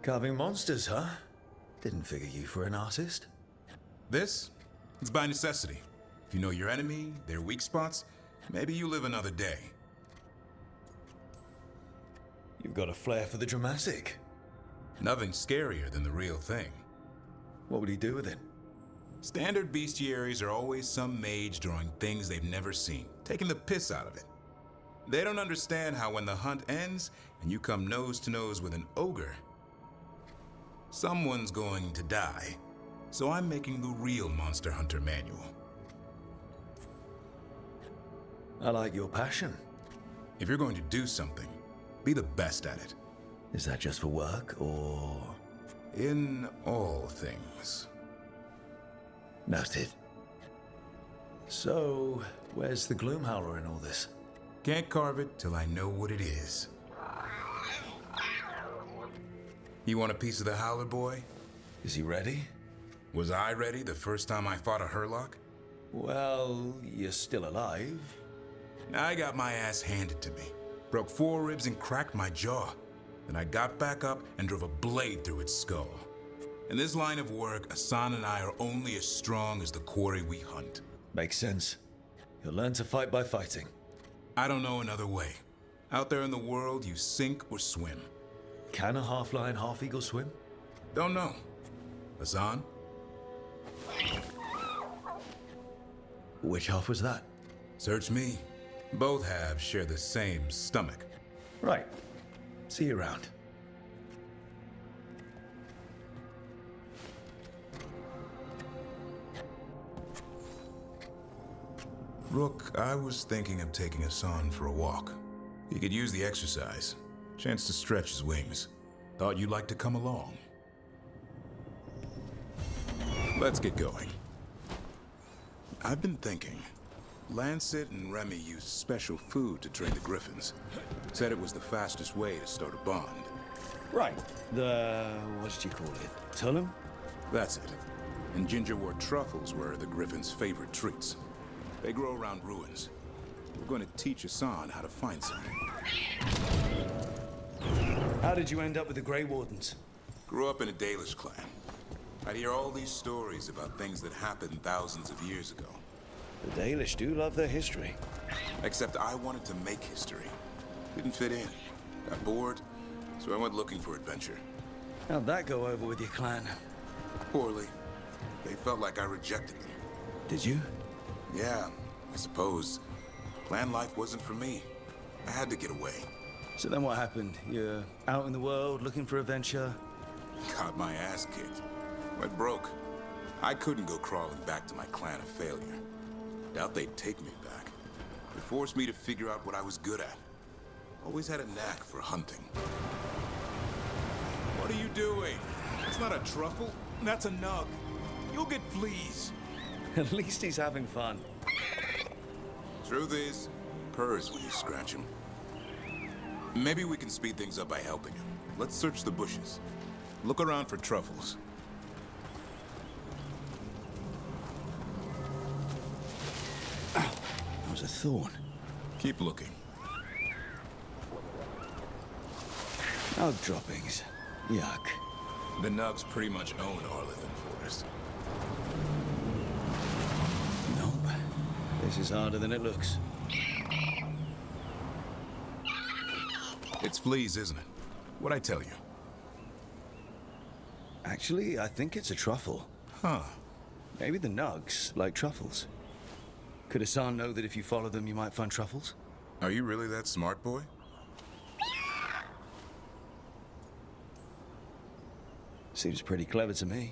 Carving monsters, huh? Didn't figure you for an artist. This? It's by necessity. If you know your enemy, their weak spots, maybe you live another day. You've got a flair for the dramatic. Nothing scarier than the real thing. What would he do with it? Standard bestiaries are always some mage drawing things they've never seen, taking the piss out of it. They don't understand how when the hunt ends and you come nose to nose with an ogre, someone's going to die. So I'm making the real Monster Hunter manual. I like your passion. If you're going to do something, be the best at it. Is that just for work, or...? In all things. Noted. So, where's the Gloomhowler in all this? Can't carve it till I know what it is. You want a piece of the Howler, boy? Is he ready? Was I ready the first time I fought a Hurlock? Well, you're still alive. I got my ass handed to me. Broke 4 ribs and cracked my jaw. Then I got back up and drove a blade through its skull. In this line of work, Assan and I are only as strong as the quarry we hunt. Makes sense. You'll learn to fight by fighting. I don't know another way. Out there in the world, you sink or swim. Can a half-lion, half-eagle swim? Don't know. Assan? Which half was that? Search me. Both halves share the same stomach. Right. See you around. Rook, I was thinking of taking Assan for a walk. He could use the exercise. Chance to stretch his wings. Thought you'd like to come along. Let's get going. I've been thinking. Lancet and Remy used special food to train the Griffons. Said it was the fastest way to start a bond. Right. What did you call it? Tullum? That's it. And gingerwort truffles were the Griffons' favorite treats. They grow around ruins. We're going to teach Assan how to find some. How did you end up with the Grey Wardens? Grew up in a Dalish clan. I'd hear all these stories about things that happened thousands of years ago. The Dalish do love their history. Except I wanted to make history. Didn't fit in. Got bored, so I went looking for adventure. How'd that go over with your clan? Poorly. They felt like I rejected them. Did you? Yeah, I suppose. Clan life wasn't for me. I had to get away. So then what happened? You're out in the world looking for adventure? Got my ass kicked. Went broke. I couldn't go crawling back to my clan a failure. Doubt they'd take me back. It forced me to figure out what I was good at. Always had a knack for hunting. What are you doing? That's not a truffle. That's a nug. You'll get fleas. At least he's having fun. Truth is, purrs when you scratch him. Maybe we can speed things up by helping him. Let's search the bushes. Look around for truffles. Ow, that was a thorn. Keep looking. Nug droppings. Yuck. The nugs pretty much own Arlithan Forest. Nope. This is harder than it looks. It's fleas, isn't it? What'd I tell you? Actually, I think it's a truffle. Huh. Maybe the nugs like truffles. Could Assan know that if you follow them, you might find truffles? Are you really that smart, boy? Seems pretty clever to me.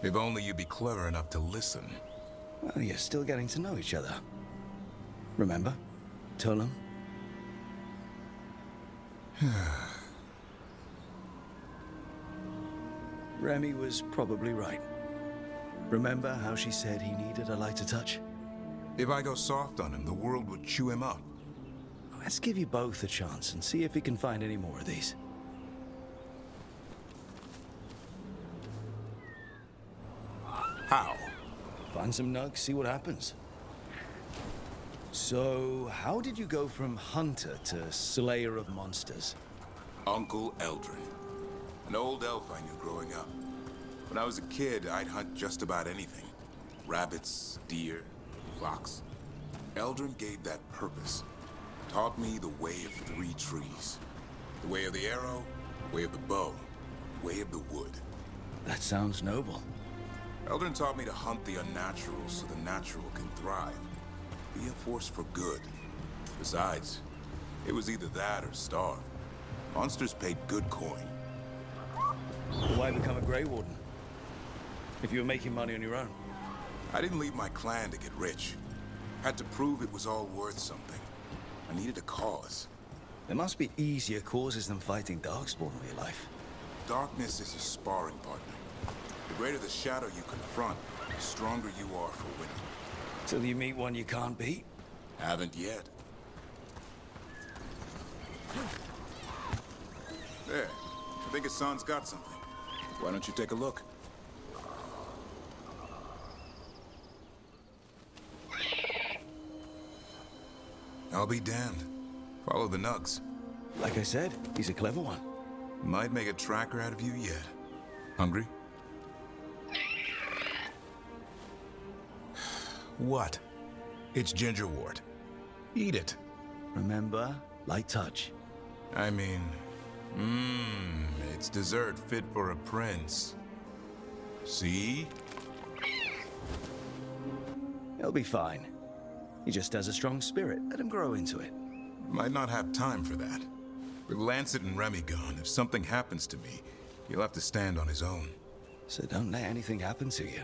If only you'd be clever enough to listen. Well, you're still getting to know each other. Remember? Tullum? Remy was probably right. Remember how she said he needed a lighter touch? If I go soft on him, the world would chew him up. Let's give you both a chance and see if we can find any more of these. How? Find some nugs, see what happens. So, how did you go from hunter to slayer of monsters? Uncle Eldrin. An old elf I knew growing up. When I was a kid, I'd hunt just about anything. Rabbits, deer, fox. Eldrin gave that purpose. Taught me the way of 3 trees. The way of the arrow, the way of the bow, the way of the wood. That sounds noble. Eldrin taught me to hunt the unnatural so the natural can thrive. Be a force for good. Besides, it was either that or starve. Monsters paid good coin. Why become a Grey Warden? If you were making money on your own. I didn't leave my clan to get rich. Had to prove it was all worth something. I needed a cause. There must be easier causes than fighting Darkspawn all your life. Darkness is a sparring partner. The greater the shadow you confront, the stronger you are for winning. Till you meet one you can't beat? Haven't yet. There. I think Assan's got something. Why don't you take a look? I'll be damned. Follow the nugs. Like I said, he's a clever one. Might make a tracker out of you yet. Hungry? What? It's gingerwort. Eat it. Remember, light touch. I mean, it's dessert fit for a prince. See? He'll be fine. He just has a strong spirit. Let him grow into it. Might not have time for that. With Lancet and Remy gone, if something happens to me, he'll have to stand on his own. So don't let anything happen to you.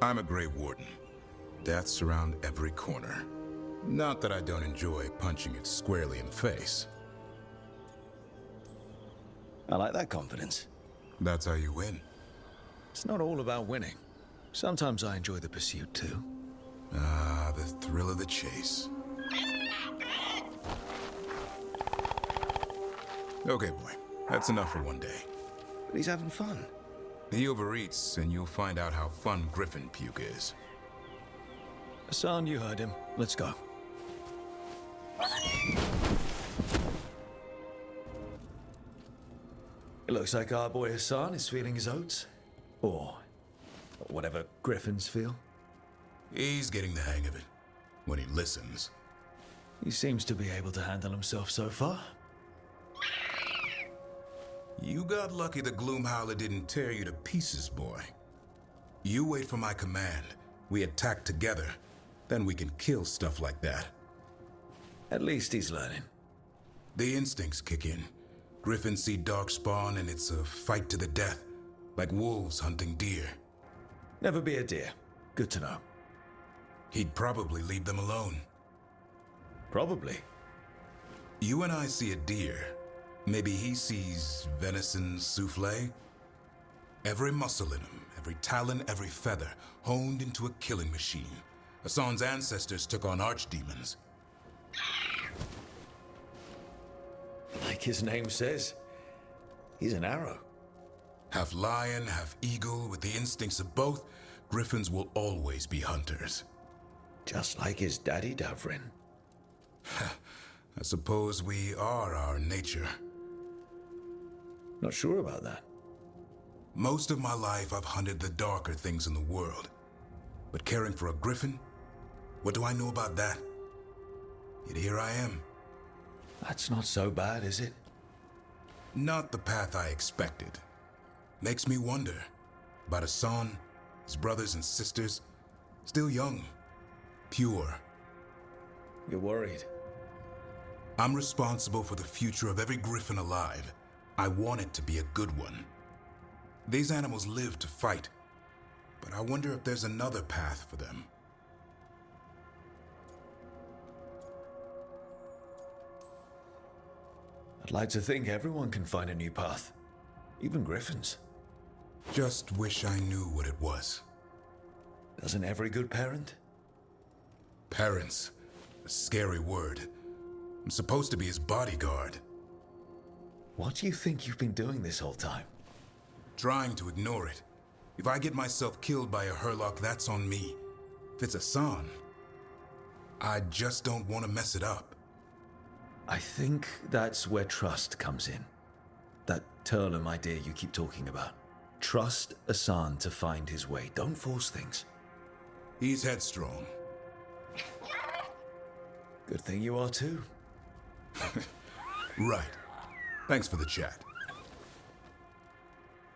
I'm a Grey Warden. Death's around every corner. Not that I don't enjoy punching it squarely in the face. I like that confidence. That's how you win. It's not all about winning. Sometimes I enjoy the pursuit too. Ah, the thrill of the chase. Okay, boy. That's enough for one day. But he's having fun. He overeats, and you'll find out how fun Griffon puke is. Assan, you heard him. Let's go. It looks like our boy Assan is feeling his oats. Or whatever Griffins feel. He's getting the hang of it. When he listens. He seems to be able to handle himself so far. You got lucky the Gloomhowler didn't tear you to pieces, boy. You wait for my command. We attack together. Then we can kill stuff like that. At least he's learning. The instincts kick in. Griffins see darkspawn and it's a fight to the death. Like wolves hunting deer. Never be a deer. Good to know. He'd probably leave them alone. Probably. You and I see a deer. Maybe he sees venison souffle. Every muscle in him, every talon, every feather, honed into a killing machine. Assan's ancestors took on archdemons. Like his name says, he's an arrow. Half lion, half eagle, with the instincts of both, Griffins will always be hunters. Just like his daddy, Darvin. I suppose we are our nature. Not sure about that. Most of my life I've hunted the darker things in the world. But caring for a griffin? What do I know about that? Yet here I am. That's not so bad, is it? Not the path I expected. Makes me wonder about Assan, his brothers and sisters, still young, pure. You're worried. I'm responsible for the future of every griffin alive. I want it to be a good one. These animals live to fight, but I wonder if there's another path for them. I'd like to think everyone can find a new path. Even griffins. Just wish I knew what it was. Doesn't every good parent? Parents. A scary word. I'm supposed to be his bodyguard. What do you think you've been doing this whole time? Trying to ignore it. If I get myself killed by a Hurlock, that's on me. If it's Assan, I just don't want to mess it up. I think that's where trust comes in. Turle, my dear, you keep talking about. Trust Assan to find his way. Don't force things. He's headstrong. Good thing you are too. Right. Thanks for the chat.